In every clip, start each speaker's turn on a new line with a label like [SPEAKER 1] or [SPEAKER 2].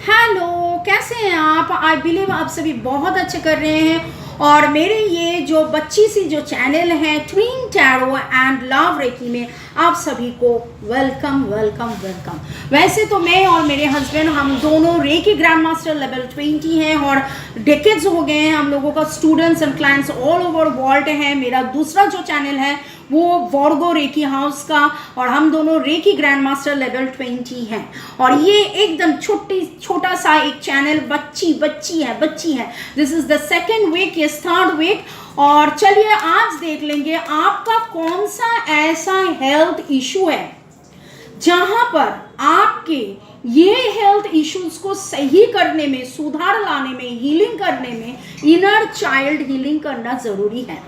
[SPEAKER 1] Hello, कैसे हैं आप? आई बिलीव आप सभी बहुत अच्छे कर रहे हैं। और मेरे ये जो बच्ची सी जो चैनल है twin tarot and love reiki में आप सभी को वेलकम वेलकम वेलकम। वैसे तो मैं और मेरे हस्बैंड हम दोनों रेकी ग्रैंड मास्टर लेवल 20 हैं और डेकेड्स हो गए हैं हम लोगों का। Students and clients all over world है। मेरा दूसरा जो चैनल है वो वॉर्गो रेकी हाउस का, और हम दोनों रेकी ग्रैंड मास्टर लेवल 20 हैं। और ये एकदम छोटा सा एक चैनल बच्ची है। This is the second week, ये थर्ड वीक। और चलिए आज देख लेंगे आपका कौन सा ऐसा हेल्थ इशू है जहां पर आपके ये हेल्थ इश्यूज को सही करने में, सुधार लाने में, हीलिंग करने में इनर चाइल्ड हीलिंग करना जरूरी है।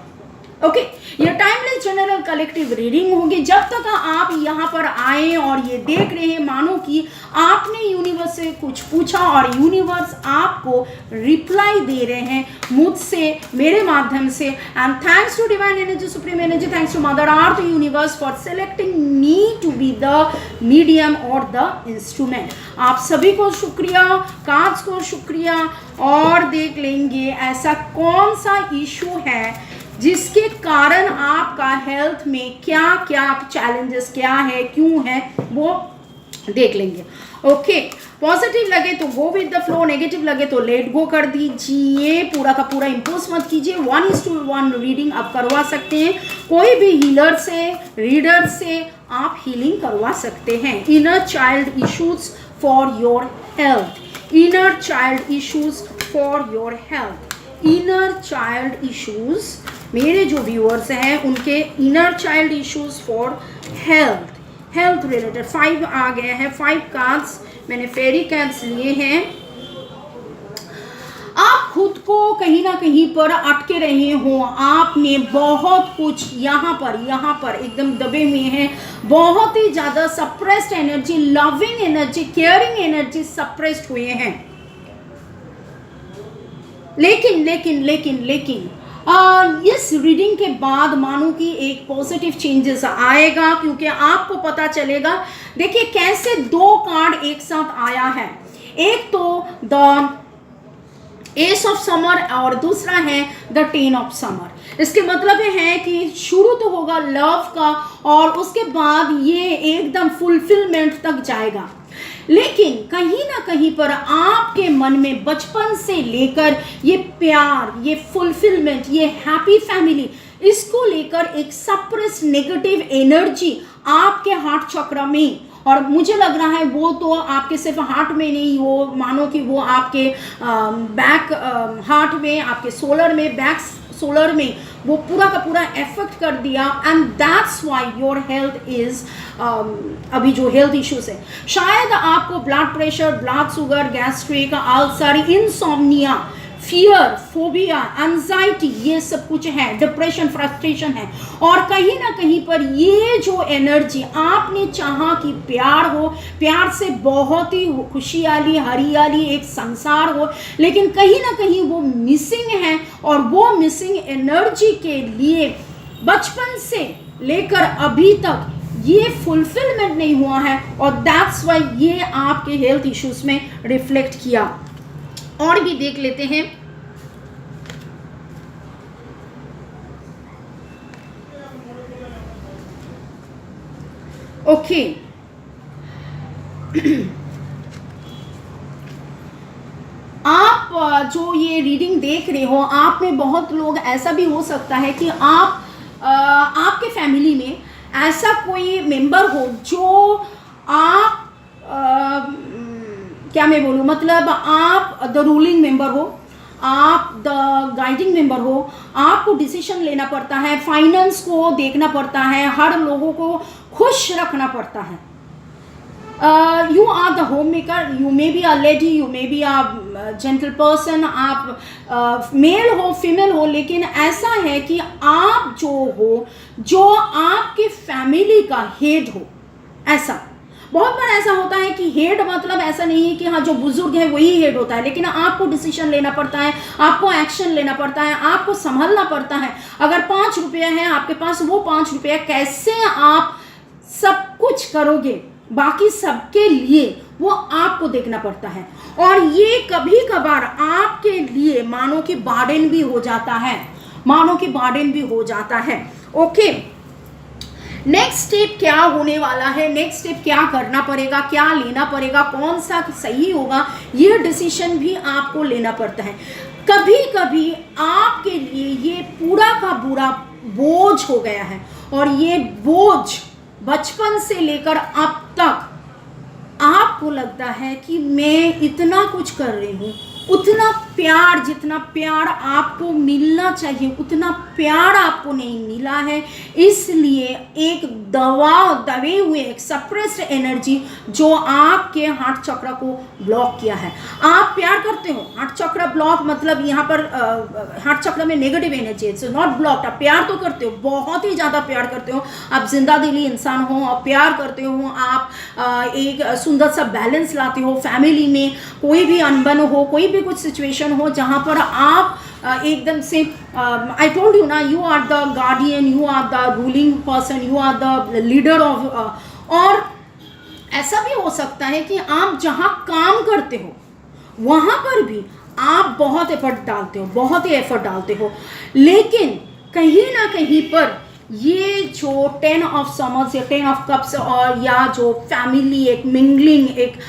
[SPEAKER 1] ओके, ये टाइमलेस जनरल कलेक्टिव रीडिंग होगी। जब तक आप यहाँ पर आए और ये देख रहे हैं मानो कि आपने यूनिवर्स से कुछ पूछा और यूनिवर्स आपको रिप्लाई दे रहे हैं मुझसे, मेरे माध्यम से। And thanks to divine energy, supreme energy, thanks to mother earth universe for selecting me to be the medium और द इंस्ट्रूमेंट। आप सभी को शुक्रिया, कार्ड्स को शुक्रिया। और देख लेंगे ऐसा कौन सा इशू है जिसके कारण आपका हेल्थ में क्या क्या चैलेंजेस क्या है, क्यों है, वो देख लेंगे। ओके, पॉजिटिव लगे तो go with the flow, negative लगे तो लेट गो कर दीजिए। पूरा का पूरा इम्पोज मत कीजिए। 1:1 रीडिंग आप करवा सकते हैं। कोई भी हीलर से, रीडर से आप हीलिंग करवा सकते हैं। Inner child issues for your health, inner child issues for your health, inner child issues. मेरे जो व्यूअर्स हैं उनके inner child issues for health related 5 आ गया है। 5 कार्ड्स मैंने फेरी कार्ड्स लिए हैं। आप खुद को कहीं ना कहीं पर अटके रहे हो, आपने बहुत कुछ यहाँ पर एकदम दबे हुए हैं। बहुत ही ज़्यादा suppressed energy, loving energy, caring energy suppressed हुए हैं। लेकिन इस रीडिंग के बाद मानो कि एक पॉजिटिव चेंजेस आएगा, क्योंकि आपको पता चलेगा। देखिए कैसे 2 कार्ड एक साथ आया है। एक तो द एस ऑफ समर और दूसरा है द 10 ऑफ समर। इसके मतलब है कि शुरू तो होगा लव का और उसके बाद ये एकदम फुलफिलमेंट तक जाएगा। लेकिन कहीं ना कहीं पर आपके मन में बचपन से लेकर ये प्यार, ये फुलफिलमेंट, ये हैप्पी फैमिली, इसको लेकर एक सप्रेस नेगेटिव एनर्जी आपके हार्ट चक्र में, और मुझे लग रहा है वो तो आपके सिर्फ हार्ट में नहीं, वो मानो कि वो आपके बैक हार्ट में, आपके सोलर में, बैक सोलर में वो पूरा का पूरा इफेक्ट कर दिया। And that's why your health is अभी जो हेल्थ इश्यूज है, शायद आपको blood pressure, blood sugar, gastric, ulcer, insomnia, fear, phobia, anxiety, ये सब कुछ है, डिप्रेशन, फ्रस्ट्रेशन है। और कहीं ना कहीं पर ये जो एनर्जी आपने चाहा कि प्यार हो, प्यार से बहुत ही खुशहाली, हरियाली एक संसार हो, लेकिन कहीं ना कहीं वो मिसिंग है। और वो मिसिंग एनर्जी के लिए बचपन से लेकर अभी तक ये फुलफिलमेंट नहीं हुआ है, और दैट्स वाई ये आपके हेल्थ इश्यूज में रिफ्लेक्ट किया। और भी देख लेते हैं। ओके, आप जो ये रीडिंग देख रहे हो, आप में बहुत लोग ऐसा भी हो सकता है कि आपके फैमिली में ऐसा कोई मेंबर हो जो आप क्या मैं बोलूँ, मतलब आप द रूलिंग मेंबर हो, आप द गाइडिंग मेंबर हो। आपको डिसीजन लेना पड़ता है, फाइनेंस को देखना पड़ता है, हर लोगों को खुश रखना पड़ता है। You are the home maker, you may be a lady, you may be a gentle person, आप मेल हो, फीमेल हो, लेकिन ऐसा है कि आप जो हो, जो आपके फैमिली का हेड हो। ऐसा बहुत बार ऐसा होता है कि हेड मतलब ऐसा नहीं है कि हाँ जो बुजुर्ग है वही हेड होता है, लेकिन आपको डिसीजन लेना पड़ता है, आपको एक्शन लेना पड़ता है, आपको संभलना पड़ता है। अगर 5 रुपया है आपके पास, वो 5 रुपया कैसे आप सब कुछ करोगे बाकी सबके लिए, वो आप आपको देखना पड़ता है, और ये कभी कभार आपके लिए मानो कि बार्डन भी हो जाता है, मानो कि बार्डन भी हो जाता है। ओके, नेक्स्ट स्टेप क्या होने वाला है, नेक्स्ट स्टेप क्या करना पड़ेगा, क्या लेना पड़ेगा, कौन सा सही होगा, ये डिसीजन भी आपको लेना पड़ता है। कभी कभी आपके लिए ये पूरा का पूरा बोझ हो गया है, और ये बोझ बचपन से लेकर अब तक आपको लगता है कि मैं इतना कुछ कर रही हूँ, उतना प्यार, जितना प्यार आपको मिलना चाहिए उतना प्यार आपको नहीं मिला है, इसलिए एक दबे हुए एक सप्रेस्ड एनर्जी जो आपके हार्ट चक्र को ब्लॉक किया है। आप प्यार करते हो, हार्ट चक्र ब्लॉक मतलब यहाँ पर हार्ट चक्र में नेगेटिव एनर्जी है, इट्स नॉट ब्लॉक्ड। आप प्यार तो करते हो, बहुत ही ज़्यादा प्यार करते हो, आप जिंदा दिली इंसान हो, आप प्यार करते हो, आप एक सुंदर सा बैलेंस लाते हो फैमिली में। कोई भी अनबन हो, कोई भी कुछ सिचुएशन हो जहाँ पर आप एकदम से आई टोल्ड यू ना, you are the guardian, you are the ruling person, you are the leader of. और ऐसा भी हो सकता है कि आप जहाँ काम करते हो वहाँ पर भी आप बहुत एफर्ट डालते हो, बहुत ही एफर्ट डालते हो, लेकिन कहीं ना कहीं पर ये जो 10 ऑफ समर्स या 10 ऑफ कप्स और या जो फैमिली एक मिंगलिंग, एक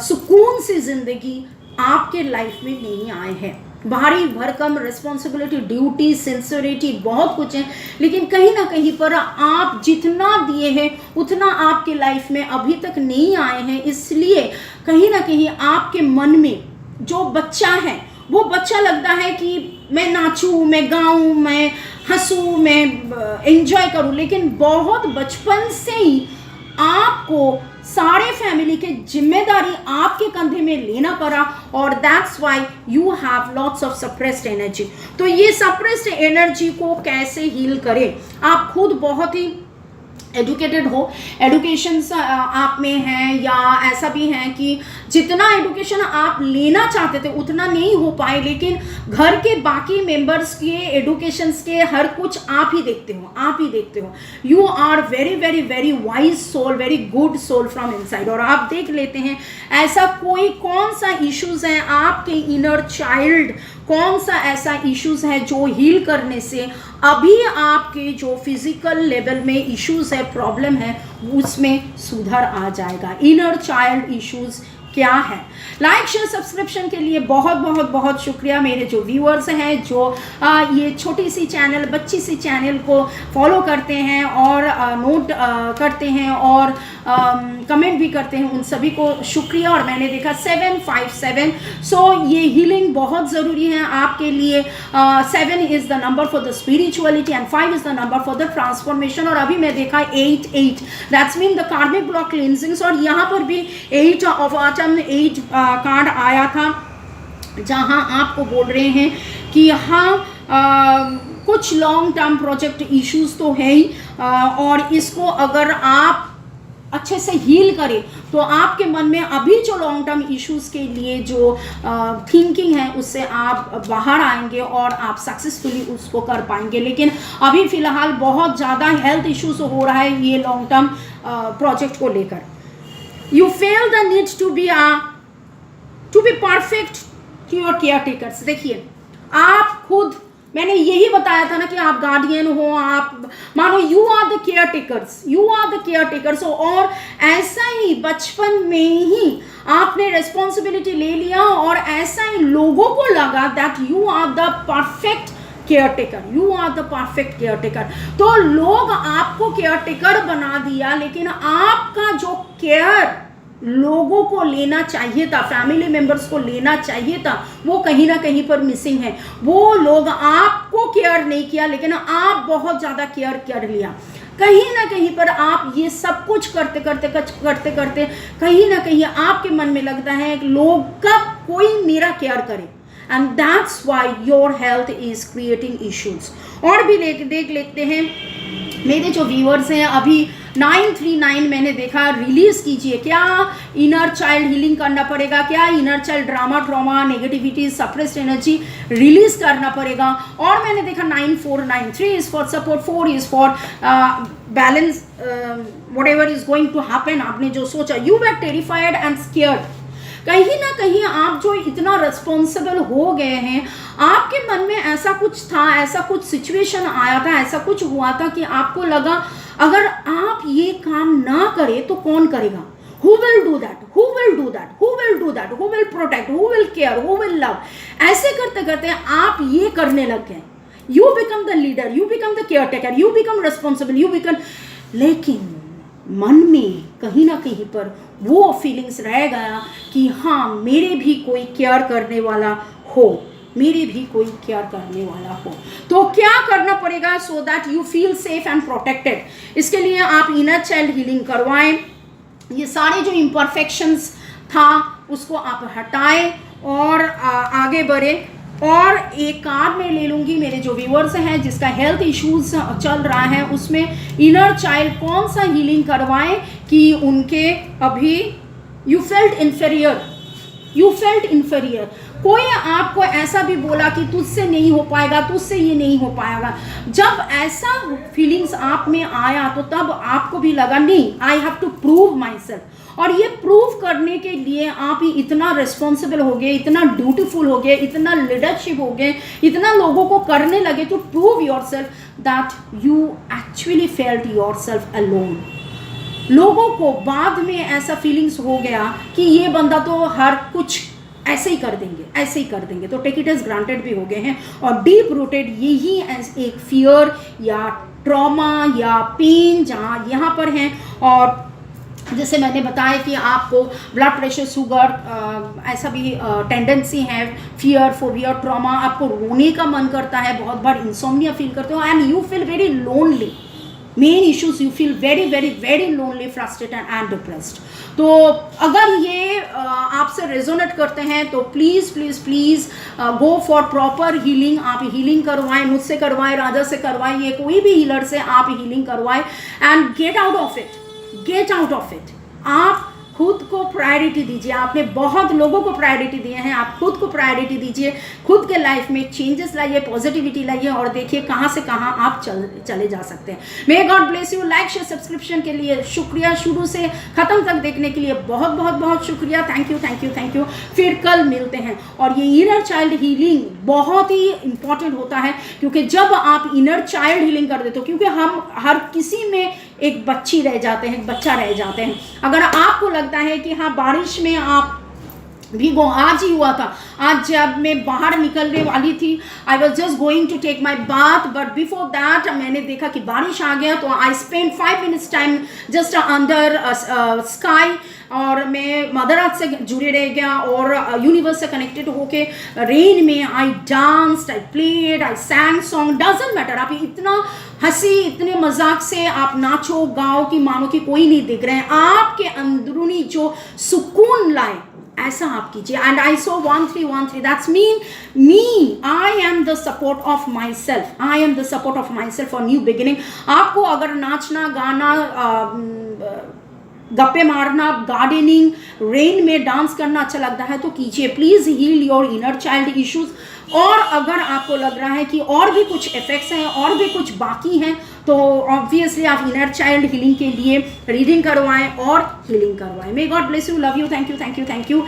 [SPEAKER 1] सुकून सी जिंदगी आपके लाइफ में नहीं आए हैं। भारी भरकम रिस्पॉन्सिबिलिटी, ड्यूटी, सिंसियरिटी, बहुत कुछ है, लेकिन कहीं ना कहीं पर आप जितना दिए हैं उतना आपके लाइफ में अभी तक नहीं आए हैं। इसलिए कहीं ना कहीं आपके मन में जो बच्चा है वो बच्चा लगता है कि मैं नाचूं, मैं गाऊं, मैं हंसूं, मैं एंजॉय करूं, लेकिन बहुत बचपन से ही आपको सारे फैमिली के जिम्मेदारी आपके कंधे में लेना पड़ा, और that's why you have lots of suppressed energy. तो ये सप्रेस्ड एनर्जी को कैसे हील करें? आप खुद बहुत ही एजुकेटेड हो, एडुकेशन आप में है, या ऐसा भी है कि जितना एडुकेशन आप लेना चाहते थे उतना नहीं हो पाए, लेकिन घर के बाकी मेंबर्स के एडुकेशंस के हर कुछ आप ही देखते हो, आप ही देखते हो। You are very very very wise soul, very good soul from inside. और आप देख लेते हैं ऐसा कोई कौन सा इश्यूज है आपके इनर चाइल्ड, कौन सा ऐसा इश्यूज है जो हील करने से अभी आपके जो फिजिकल लेवल में इश्यूज है, प्रॉब्लम है, उसमें सुधार आ जाएगा। इनर चाइल्ड इश्यूज क्या है? लाइक शेयर सब्सक्रिप्शन के लिए बहुत बहुत बहुत शुक्रिया मेरे जो व्यूअर्स हैं, जो ये छोटी सी चैनल, बच्ची सी चैनल को फॉलो करते हैं और नोट करते हैं और कमेंट भी करते हैं, उन सभी को शुक्रिया। और मैंने देखा 757, सो ये हीलिंग बहुत ज़रूरी है आपके लिए। 7 is the number for the spirituality and 5 is the number for the transformation. और अभी मैं देखा 8 that's mean the karmic block cleansings. और यहाँ पर भी 8 ऑफ ऑटम 8 कार्ड आया था, जहां आपको बोल रहे हैं कि हाँ कुछ लॉन्ग टर्म प्रोजेक्ट इश्यूज तो है ही, और इसको अगर आप अच्छे से हील करें तो आपके मन में अभी जो लॉन्ग टर्म इश्यूज के लिए जो थिंकिंग है उससे आप बाहर आएंगे और आप सक्सेसफुली उसको कर पाएंगे। लेकिन अभी फिलहाल बहुत ज़्यादा हेल्थ इश्यूज हो रहा है ये लॉन्ग टर्म प्रोजेक्ट को लेकर। You feel the need to be perfect to your caretakers। देखिए आप खुद, मैंने यही बताया था ना कि आप गार्डियन हो, आप मानो you are the caretakers, you are the caretakers. और ऐसा ही बचपन में ही आपने रिस्पॉन्सिबिलिटी ले लिया और ऐसा ही लोगों को लगा that you are the perfect caretaker, you are the perfect caretaker. तो लोग आपको केयरटेकर बना दिया, लेकिन आपका जो केयर लोगों को लेना चाहिए था, फैमिली मेंबर्स को लेना चाहिए था, वो कहीं ना कहीं पर मिसिंग है। वो लोग आपको केयर नहीं किया, लेकिन आप बहुत ज़्यादा केयर कर लिया। कहीं ना कहीं पर आप ये सब कुछ करते करते कहीं ना कहीं आपके मन में लगता है लोग कब कोई मेरा केयर करे, and that's why your health is creating issues. और भी देख लेते हैं मेरे जो व्यूअर्स हैं, अभी 939 मैंने देखा, रिलीज कीजिए। क्या इनर चाइल्ड हीलिंग करना पड़ेगा? क्या inner child drama, trauma, negativity, suppressed energy release करना पड़ेगा? और मैंने देखा 9493 3 is for support, 4 is for balance, whatever is going to happen. आपने जो सोचा, you were terrified and scared, कहीं ना कहीं आप जो इतना रिस्पॉन्सिबल हो गए हैं, आपके मन में ऐसा कुछ था, ऐसा कुछ सिचुएशन आया था, ऐसा कुछ हुआ था कि आपको लगा अगर आप ये काम ना करें तो कौन करेगा? Who will do that? Who will do that? Who will do that? Who will protect? Who will care? Who will love? ऐसे करते करते आप ये करने लग गए. You become the leader, you become the caretaker, you become responsible, you become. लेकिन मन में कहीं ना कहीं पर वो फीलिंग्स रह गया कि हाँ, मेरे भी कोई केयर करने वाला हो, मेरे भी कोई केयर करने वाला हो. तो क्या करना पड़ेगा so that you feel safe and protected? इसके लिए आप इनर चाइल्ड हीलिंग करवाएं. ये सारे जो इम्परफेक्शंस था उसको आप हटाएं और आगे बढ़े. और एक कार्ड में ले लूँगी मेरे जो व्यूअर्स हैं जिसका हेल्थ इश्यूज चल रहा है, उसमें इनर चाइल्ड कौन सा हीलिंग करवाएं कि उनके अभी यू फेल्ट इन्फीरियर. कोई आपको ऐसा भी बोला कि तुझसे नहीं हो पाएगा, तुझसे ये नहीं हो पाएगा. जब ऐसा फीलिंग्स आप में आया तो तब आपको भी लगा नहीं, I have to prove myself. और ये प्रूव करने के लिए आप ही इतना रिस्पॉन्सिबल हो गए, इतना ड्यूटीफुल हो गए, इतना लीडरशिप हो गए, इतना लोगों को करने लगे to prove yourself that you actually felt yourself alone. लोगों को बाद में ऐसा फीलिंग्स हो गया कि ये बंदा तो हर कुछ ऐसे ही कर देंगे, तो टेक इट एज ग्रांटेड भी हो गए हैं. और डीप रूटेड यही एक फियर या ट्रॉमा या पेन जहाँ यहाँ पर हैं. और जैसे मैंने बताया कि आपको ब्लड प्रेशर, शुगर, ऐसा भी टेंडेंसी है, फियर, फोबिया, ट्रॉमा, आपको रोने का मन करता है, बहुत बार इंसोम्निया फील करते हो and you feel very lonely. Main issues you feel very very very lonely, frustrated and depressed. तो अगर ये आपसे रेजोनेट करते हैं तो please please please go for proper healing. आप हीलिंग करवाएं, मुझसे करवाएं, राजा से करवाइए, कोई भी हीलर से आप हीलिंग करवाएं and get out of it. आप खुद को प्रायोरिटी दीजिए. आपने बहुत लोगों को प्रायोरिटी दिए हैं, आप खुद को प्रायोरिटी दीजिए. खुद के लाइफ में चेंजेस लाइए, पॉजिटिविटी लाइए और देखिए कहाँ से कहाँ आप चले जा सकते हैं. May God bless you. Like, share, subscription के लिए शुक्रिया. शुरू से ख़त्म तक देखने के लिए बहुत बहुत बहुत शुक्रिया. Thank you. फिर कल मिलते हैं. और ये इनर चाइल्ड हीलिंग बहुत ही इंपॉर्टेंट होता है क्योंकि जब आप इनर चाइल्ड हीलिंग कर देते हो, क्योंकि हम हर किसी में एक बच्ची रह जाते हैं, एक बच्चा रह जाते हैं. अगर आपको लगता है कि हाँ बारिश में आप भीगो, आज ही हुआ था. आज जब मैं बाहर निकलने वाली थी, I was just going to take my bath, but before that मैंने देखा कि बारिश आ गया, तो I spend 5 minutes time just under sky. और मैं मदर अर्थ से जुड़े रह गया और यूनिवर्स से कनेक्टेड होके रेन में I danced, I played, I sang song, doesn't matter. आप इतना हंसी, इतने मजाक से आप नाचो गाओ कि मानो कि कोई नहीं दिख रहे हैं. आपके अंदरूनी जो सुकून लाए ऐसा आप कीजिए. And I so 1313, that's me. I am the support of my self for new beginning. आपको अगर नाचना, गाना, गप्पे मारना, गार्डनिंग, रेन में डांस करना अच्छा लगता है तो कीजिए. Please heal your inner child issues. और अगर आपको लग रहा है कि और भी कुछ इफेक्ट्स हैं, और भी कुछ बाकी हैं, तो ऑब्वियसली आप इनर चाइल्ड हीलिंग के लिए रीडिंग करवाएं और हीलिंग करवाएं. May God bless you. Love you. Thank you.